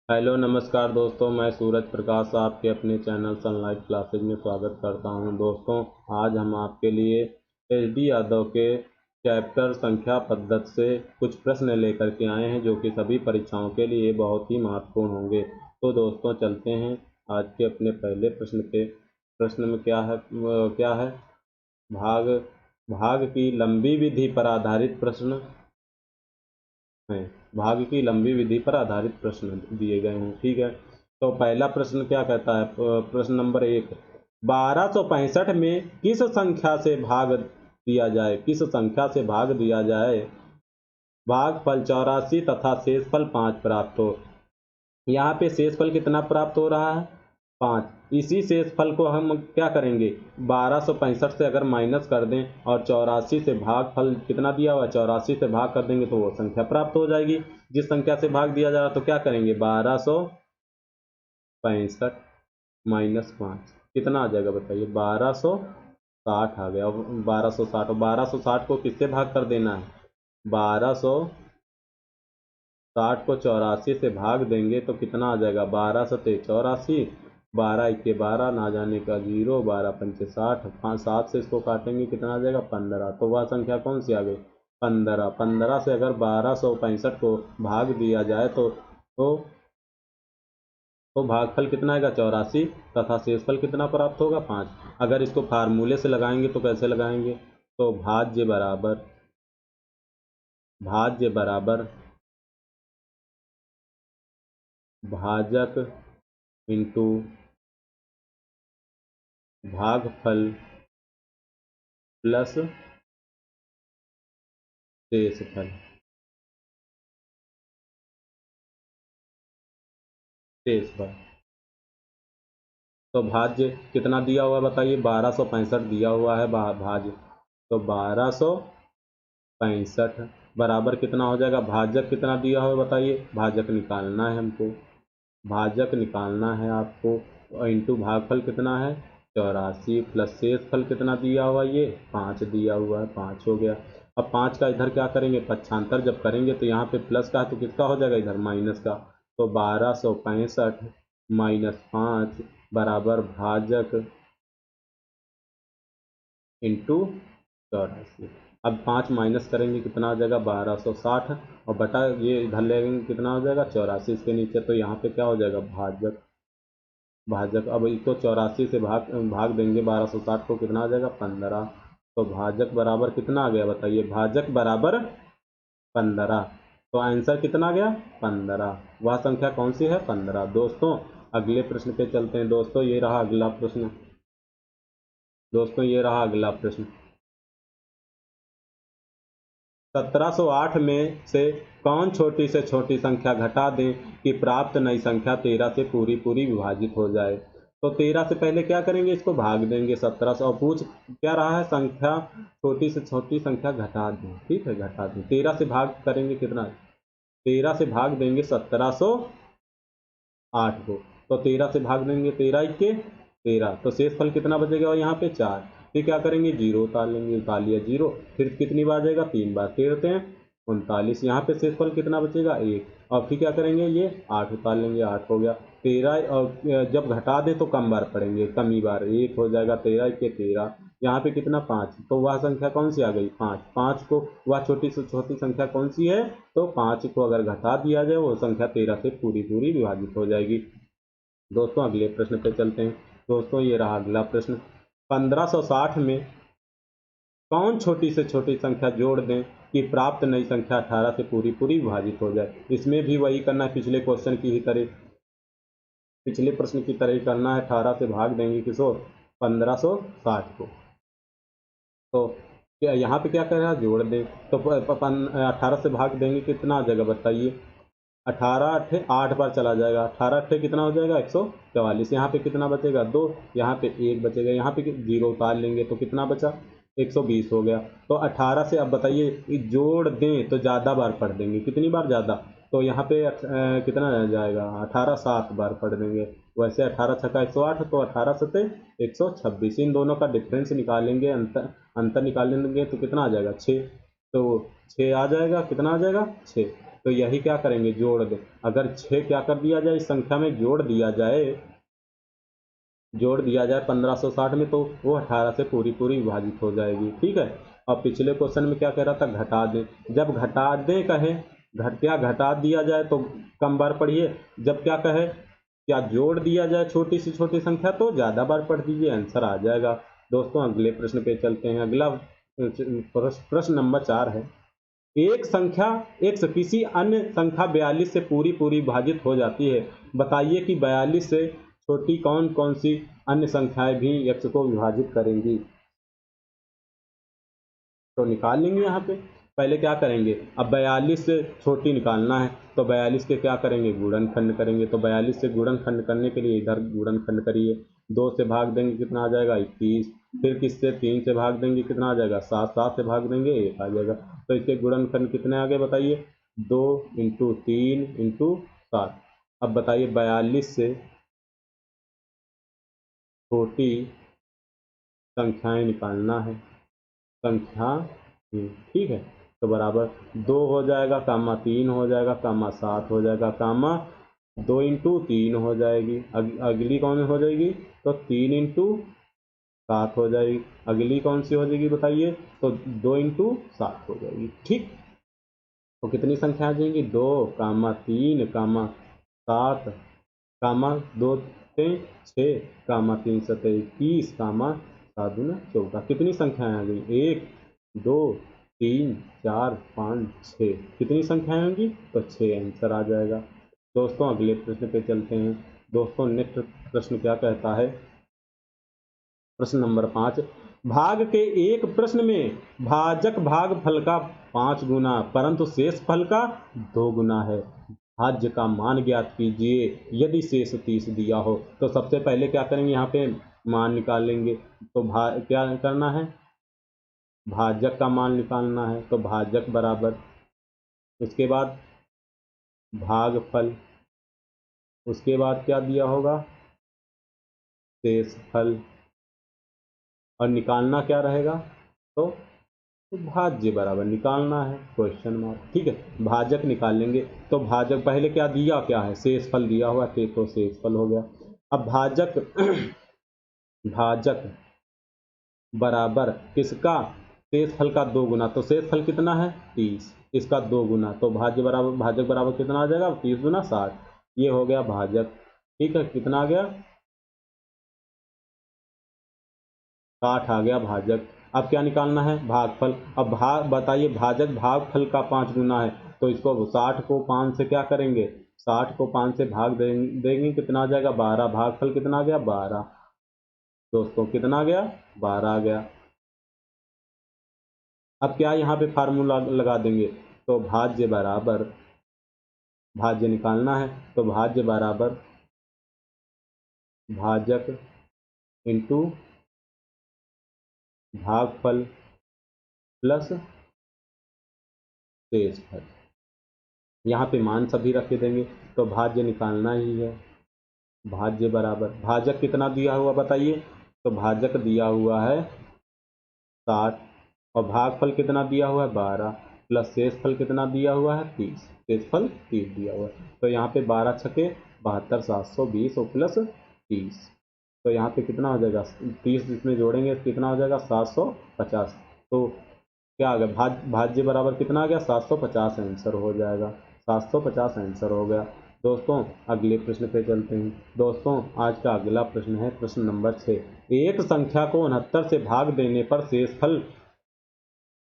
Hello नमस्कार दोस्तों, मैं सूरज प्रकाश आपके अपने चैनल सनलाइट क्लासेज में स्वागत करता हूं। दोस्तों, आज हम आपके लिए एच.डी. यादव के चैप्टर संख्या पद्धति से कुछ प्रश्न लेकर के आए हैं जो कि सभी परीक्षाओं के लिए बहुत ही महत्वपूर्ण होंगे। तो दोस्तों, चलते हैं आज के अपने पहले प्रश्न पे। प्रश्न में क्या है? भाग भाग की लंबी विधि पर आधारित प्रश्न हैं। भाग की लंबी विधि पर आधारित प्रश्न दिए गए हैं। ठीक है, तो पहला प्रश्न क्या कहता है? प्रश्न नंबर 1, 1265 में किस संख्या से भाग दिया जाए? किस संख्या से भाग दिया जाए भागफल 84 तथा शेषफल 5 प्राप्त हो? यहाँ पे शेषफल कितना प्राप्त हो रहा है? 5। इसी शेषफल को हम क्या करेंगे? 1265 से अगर माइनस कर दें और 84 से भागफल कितना दिया हुआ है, 84 से भाग कर देंगे तो वो संख्या प्राप्त हो जाएगी। जिस संख्या से भाग दिया जा रहा है तो क्या करेंगे? 1265 माइनस 5 कितना आ जाएगा बताइए? 1260 आ गया। 1260 और 1260 को किससे भाग कर देना है? 1260 को 84 से भाग देंगे तो कितना आ जाएगा? 12 सते 84, 12 इक्के 12, ना जाने का 0, 12 पंचे 60, 7 से इसको काटेंगे कितना आ जाएगा? 15। तो वह संख्या कौन सी आ गई? 15। 15 से अगर 1265 को भाग दिया जाए तो भागफल कितना आएगा? 84 तथा शेषफल कितना प्राप्त होगा? 5। अगर इसको फार्मूले से लगाएंगे तो कैसे लगाएंगे? तो भाज्य बराबर भाजक इंटू भागफल प्लस शेषफल। तो भाज्य कितना दिया हुआ है बताइए? 1265 दिया हुआ है भाज्य। तो 1265 बराबर कितना हो जाएगा? भाजक कितना दिया हुआ है बताइए? भाजक निकालना है हमको, भाजक निकालना है आपको। इंटू भागफल कितना है? 84 प्लस शेषफल कितना दिया हुआ? ये 5 दिया हुआ है, 5 हो गया। अब 5 का इधर क्या करेंगे? पक्षांतर जब करेंगे तो यहाँ पे प्लस का है तो किसका हो जाएगा? इधर माइनस का। तो 1265 माइनस 5 बराबर भाजक इंटू 84। अब 5 माइनस करेंगे कितना आ जाएगा? 1260 और बटा ये इधर लेंगे कितना हो जाएगा? 84 इसके नीचे। तो यहाँ पे क्या हो जाएगा? भाजक अब इसको 84 से भाग भाग देंगे 1260 को, कितना आ जाएगा? 15। तो भाजक बराबर कितना आ गया बताइए? भाजक बराबर 15। तो आंसर कितना आ गया? 15। वह संख्या कौन सी है? 15। दोस्तों, अगले प्रश्न पे चलते हैं। दोस्तों ये रहा अगला प्रश्न। 1708 में से कौन छोटी से छोटी संख्या घटा दें कि प्राप्त नई संख्या 13 से पूरी पूरी विभाजित हो जाए? तो 13 से पहले क्या करेंगे? इसको भाग देंगे 1700। और पूछ क्या रहा है? संख्या छोटी से छोटी संख्या घटा दें। ठीक है, घटा दें। 13 से भाग करेंगे कितना? 13 से भाग देंगे 1708 को। तो 13 से भाग देंगे 13 इक्के 13, तो शेषफल कितना बचेगा? और यहाँ पे 4। फिर क्या करेंगे? जीरो उतार लेंगे, उतार लिया जीरो। फिर कितनी बार जाएगा? 3 बार। 13 हैं 39, यहाँ पे शेषफल कितना बचेगा? 1। और फिर क्या करेंगे? ये 8 उतार लेंगे, 8 हो गया। 13 और जब घटा दे तो कम बार पड़ेंगे, कम ही बार। 1 हो जाएगा, 13 के 13। यहाँ पे कितना? 5। तो वह संख्या कौन सी आ गई? 5। 5 को वह छोटी से छोटी संख्या कौन सी है? तो 5 को अगर घटा दिया जाए वो संख्या 13 से पूरी पूरी विभाजित हो जाएगी। दोस्तों, अगले प्रश्न पे चलते हैं। दोस्तों, ये रहा अगला प्रश्न। 1560 में कौन छोटी से छोटी संख्या जोड़ दें कि प्राप्त नई संख्या 18 से पूरी पूरी विभाजित हो जाए? इसमें भी वही करना है, पिछले प्रश्न की तरह ही करना है। 18 से भाग देंगे किसको? 1560 को। तो क्या यहाँ पे क्या कर रहा है? जोड़ दें। तो 18 से भाग देंगे कितना आ जाएगा बताइए? 18 अट्ठे 8 बार चला जाएगा। 18 अट्ठे कितना हो जाएगा? 144। यहाँ पे कितना बचेगा? 2। यहाँ पे 1 बचेगा। यहाँ पे जीरो उतार लेंगे तो कितना बचा? 120 हो गया। तो 18 से अब बताइए, जोड़ दें तो ज़्यादा बार पढ़ देंगे। कितनी बार ज़्यादा? तो यहाँ पे कितना जाएगा? 18 7 बार पढ़ देंगे। वैसे 18 छक्का 108, तो 18 सत्ते 126। इन दोनों का डिफरेंस निकालेंगे, अंतर निकालेंगे तो कितना आ जाएगा? 6। तो 6 आ जाएगा। कितना आ जाएगा? 6। तो यही क्या करेंगे, जोड़ दें। अगर 6 क्या कर दिया जाए, इस संख्या में जोड़ दिया जाए 1560 में, तो वो 18 से पूरी पूरी विभाजित हो जाएगी। ठीक है। अब पिछले क्वेश्चन में क्या कह रहा था, घटा दें। जब घटा दें कहे, घटा दिया जाए तो कम बार पढ़िए, जब क्या कहे, क्या जोड़ दिया जाए छोटी से छोटी संख्या तो ज़्यादा बार पढ़ दीजिए, आंसर आ जाएगा। दोस्तों अगले प्रश्न पे चलते हैं। अगला प्रश्न नंबर 4 है, एक संख्या x किसी अन्य संख्या 42 से पूरी पूरी विभाजित हो जाती है, बताइए कि 42 से छोटी कौन कौन सी अन्य संख्याएं भी x को विभाजित करेंगी। तो निकाल लेंगे। यहाँ पे पहले क्या करेंगे, अब 42 से छोटी निकालना है, तो 42 के क्या करेंगे, गुणनखंड करेंगे। तो 42 से गुणनखंड करने के लिए इधर गुणनखंड करिए, 2 से भाग देंगे कितना आ जाएगा, 21। फिर किससे, 3 से भाग देंगे कितना आ जाएगा, 7। 7 से भाग देंगे 1 आ जाएगा। तो इसके गुणनखंड कितने आ गए बताइए, 2 इंटू 3 इंटू 7। अब बताइए 42 से छोटी संख्याएं निकालना है, संख्या। ठीक है। तो बराबर 2 हो जाएगा, कामा 3 हो जाएगा, कामा 7 हो जाएगा, कामा 2 इंटू 3 हो जाएगी। अगली कौन हो जाएगी, तो 3 इंटू 7 हो जाएगी। अगली कौन सी हो जाएगी बताइए, तो 2 इंटू 7 हो जाएगी। ठीक। तो कितनी संख्या आ जाएंगी, 2 कामा 3 कामा 7 कामा 2 से 6 कामा 3 सतह 21 कामा 7 दूना 14। कितनी संख्याएं आ गई, 1 2 3 4 5 6। कितनी संख्याएं होंगी, तो 6 आंसर आ जाएगा। दोस्तों अगले प्रश्न पे चलते हैं। दोस्तों नेक्स्ट प्रश्न क्या कहता है, प्रश्न नंबर 5, भाग के एक प्रश्न में भाजक भागफल का 5 गुना परंतु शेष फल का 2 गुना है, भाज्य का मान ज्ञात कीजिए यदि शेष 30 दिया हो। तो सबसे पहले क्या करेंगे, यहाँ पे मान निकालेंगे। तो क्या करना है, भाजक का मान निकालना है। तो भाजक बराबर, उसके बाद भागफल, उसके बाद क्या दिया होगा, शेषफल, और निकालना क्या रहेगा, तो भाज्य बराबर निकालना है, क्वेश्चन मार्क। ठीक है। भाजक निकालेंगे। तो भाजक पहले क्या दिया, क्या है, शेषफल दिया हुआ थे, तो शेषफल हो गया। अब भाजक भाजक बराबर किसका, शेषफल का 2 गुना। तो शेषफल कितना है, 30, इसका 2 गुना। तो भाजक बराबर कितना आ जाएगा, 30 गुना 60। ये हो गया भाजक। ठीक है। कितना आ गया, 60 आ गया भाजक। अब क्या निकालना है, भागफल। अब बताइए, भाजक भागफल का 5 गुना है, तो इसको 60 को 5 से क्या करेंगे, 60 को 5 से भाग देंगे कितना आ जाएगा, 12। भागफल कितना आ गया, 12। दोस्तों कितना आ गया, 12 आ गया। अब क्या यहाँ पे फार्मूला लगा देंगे, तो भाज्य बराबर, भाज्य निकालना है, तो भाज्य बराबर भाजक इंटू भागफल प्लस शेषफल। यहाँ पे मान सभी रख देंगे, तो भाज्य निकालना ही है। भाज्य बराबर, भाजक कितना दिया हुआ बताइए, तो भाजक दिया हुआ है 60, और भागफल कितना दिया हुआ है, 12, प्लस शेषफल कितना दिया हुआ है, 30। शेषफल 30 दिया हुआ है। तो यहाँ पे 12 छके 72, 720 और प्लस 30। तो यहाँ पे कितना हो जाएगा, 30 इसमें जोड़ेंगे कितना हो जाएगा, 750। तो क्या आ गया, भाज्य बराबर कितना आ गया, 750 आंसर हो जाएगा। 750 आंसर हो गया। दोस्तों अगले प्रश्न पे चलते हैं। दोस्तों आज का अगला प्रश्न है प्रश्न नंबर 6, एक संख्या को 69 से भाग देने पर शेषफल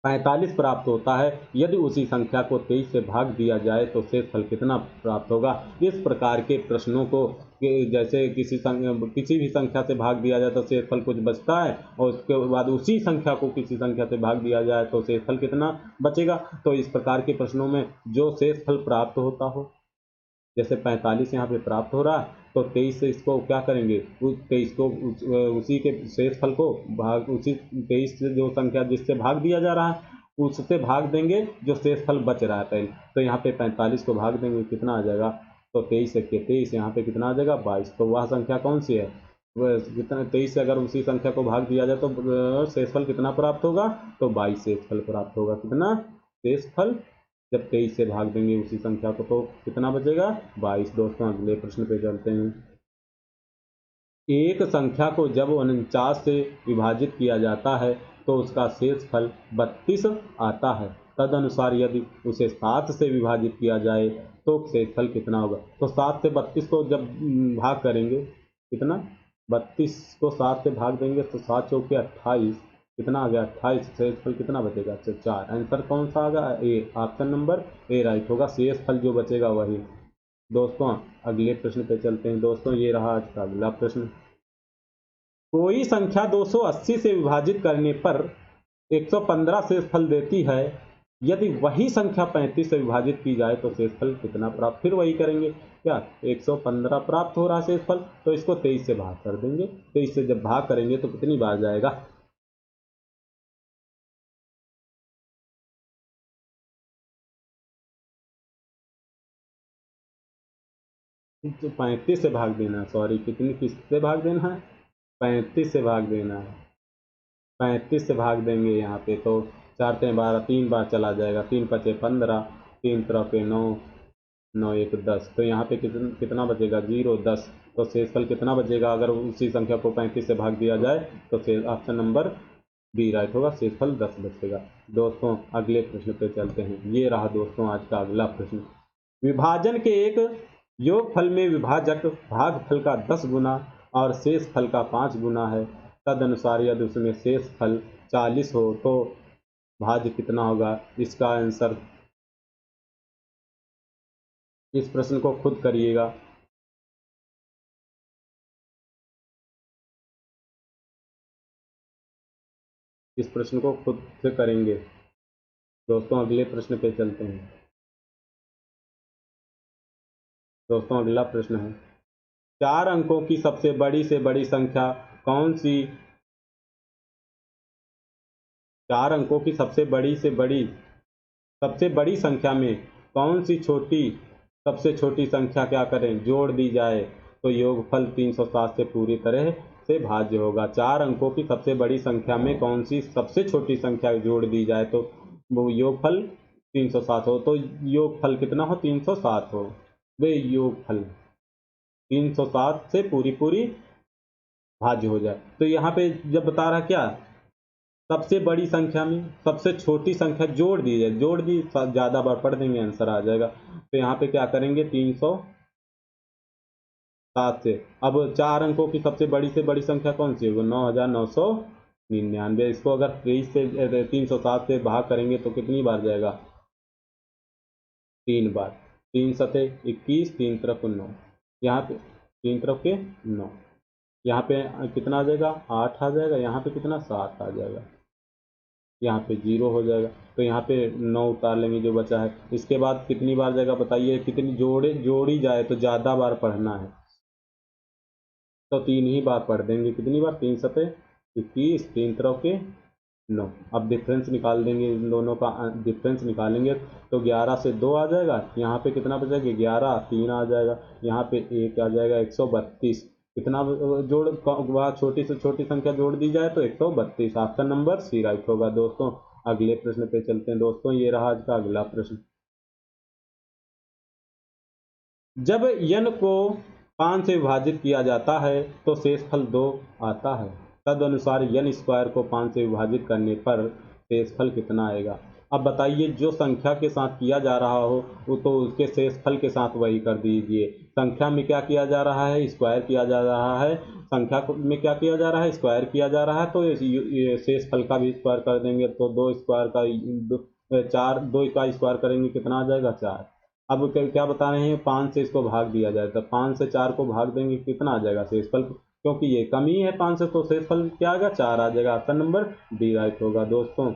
45 प्राप्त होता है, यदि उसी संख्या को 23 से भाग दिया जाए तो शेषफल कितना प्राप्त होगा। इस प्रकार के प्रश्नों को जैसे किसी भी संख्या से भाग दिया जाए तो शेषफल कुछ बचता है, और उसके बाद उसी संख्या को किसी संख्या से भाग दिया जाए तो शेषफल कितना बचेगा। तो इस प्रकार के प्रश्नों में जो शेषफल प्राप्त होता हो, जैसे 45 यहाँ पे प्राप्त हो रहा है, तो 23 से इसको क्या करेंगे, उस 23 को उसी के शेषफल को भाग, उसी 23 से जो संख्या जिससे भाग दिया जा रहा है उससे भाग देंगे जो शेषफल बच रहा है पहले। तो यहाँ पे 45 को भाग देंगे कितना आ जाएगा, तो 23 से 23, यहाँ पे कितना आ जाएगा, 22। तो वह संख्या कौन सी है, वह कितना, 23 से अगर उसी संख्या को भाग दिया जाए तो शेषफल कितना प्राप्त होगा, तो 22 शेषफल प्राप्त होगा। कितना, शेषफल जब 23 से भाग देंगे उसी संख्या को तो कितना बचेगा 22। दोस्तों अगले प्रश्न पे चलते हैं। एक संख्या को जब 49 से विभाजित किया जाता है तो उसका शेषफल 32 आता है। तदनुसार यदि उसे 7 से विभाजित किया जाए तो शेषफल कितना होगा। तो 7 से 32 को जब भाग करेंगे कितना 32 को 7 से भाग देंगे तो 7 चौके 28, कितना आ गया 28। शेषफल कितना बचेगा 4। आंसर कौन सा आ गया ए, ऑप्शन नंबर ए राइट होगा। शेषफल जो बचेगा वही। दोस्तों अगले प्रश्न पे चलते हैं। दोस्तों ये रहा आज का अगला प्रश्न। कोई संख्या 280 से विभाजित करने पर 115 शेषफल देती है। यदि वही संख्या 35 से विभाजित की जाए तो शेषफल कितना प्राप्त। फिर वही करेंगे क्या 115 प्राप्त हो रहा है शेषफल, तो इसको 23 से भाग कर देंगे। 23 से जब भाग करेंगे तो कितनी बार जाएगा 35 से भाग देना है। सॉरी कितनी किससे भाग देना है 35 से भाग देना है। 35 से भाग देंगे यहाँ पे तो 4 3 12, 3 बार चला जाएगा। 3 पचे 15, 3 3 9, 9 1 10। तो यहाँ पे कितना बचेगा 0 10। तो शेषफल कितना बचेगा अगर उसी संख्या को 35 से भाग दिया जाए तो ऑप्शन नंबर बी राइट होगा। शेषफल 10 बचेगा। दोस्तों अगले प्रश्न पे चलते हैं। ये रहा दोस्तों आज का अगला प्रश्न। विभाजन के एक योगफल में विभाजक भागफल का 10 गुना और शेषफल का 5 गुना है। तदनुसार यदि उसमें शेषफल 40 हो तो भाज्य कितना होगा। इसका आंसर इस प्रश्न को खुद करिएगा। इस प्रश्न को खुद से करेंगे। दोस्तों अगले प्रश्न पे चलते हैं। दोस्तों अगला प्रश्न है 4 अंकों की सबसे बड़ी से बड़ी संख्या कौन सी। 4 अंकों की सबसे बड़ी संख्या में कौन सी सबसे छोटी संख्या क्या करें जोड़ दी जाए तो योगफल 307 से पूरी तरह से भाज्य होगा। 4 अंकों की सबसे बड़ी संख्या में कौन सी सबसे छोटी संख्या जोड़ दी जाए तो वो योगफल 307 हो। तो योगफल कितना हो 307 हो। वे योगफल 307 से पूरी भाज्य हो जाए। तो यहाँ पे जब बता रहा क्या सबसे बड़ी संख्या में सबसे छोटी संख्या जोड़ दी जाए, जोड़ दी ज्यादा बार पढ़ देंगे आंसर आ जाएगा। तो यहाँ पे क्या करेंगे 307 से। अब 4 अंकों की सबसे बड़ी संख्या कौन सी होगी 9999। इसको अगर 23 से 307 से भाग करेंगे तो कितनी बार जाएगा 3 बार। 3 सते 21, 3 तरफ 9, यहाँ पे 3 तरफ के 9, यहाँ पे कितना आ जाएगा 8 आ जाएगा। यहाँ पे कितना 7 आ जाएगा। यहाँ पे 0 हो जाएगा। तो यहाँ पे 9 उतार लेंगे जो बचा है। इसके बाद कितनी बार जाएगा बताइए। कितनी जोड़ी जाए तो ज़्यादा बार पढ़ना है तो 3 ही बार पढ़ देंगे। कितनी बार 3 सते 21, 3 तरफ के 9। अब डिफरेंस निकाल देंगे, इन दोनों का डिफरेंस निकालेंगे तो 11 से 2 आ जाएगा। यहाँ पे कितना बचेगा 11, 3 आ जाएगा। यहाँ पे 1 आ जाएगा 132। कितना छोटी से छोटी संख्या जोड़ दी जाए तो 132। ऑप्शन नंबर सी राइट होगा। दोस्तों अगले प्रश्न पे चलते हैं। दोस्तों ये रहा आज का अगला प्रश्न। जब n को 5 से विभाजित किया जाता है तो शेषफल 2 आता है। तदनुसार n स्क्वायर को 5 से विभाजित करने पर शेषफल कितना आएगा। अब बताइए जो संख्या के साथ किया जा रहा हो वो तो उसके शेषफल के साथ वही कर दीजिए। संख्या में क्या किया जा रहा है स्क्वायर किया जा रहा है। संख्या में क्या किया जा रहा है स्क्वायर किया जा रहा है तो ये शेषफल का भी स्क्वायर कर देंगे। तो 2 स्क्वायर का 4, 2 का स्क्वायर करेंगे कितना आ जाएगा 4। अब क्या बता रहे हैं 5 से इसको भाग दिया जाए तो 5 से 4 को भाग देंगे कितना आ जाएगा शेषफल। क्योंकि ये कमी है 5 से तो शेषफल क्या आ जाएगा 4 आ जाएगा। ऑप्शन नंबर डी राइट होगा। दोस्तों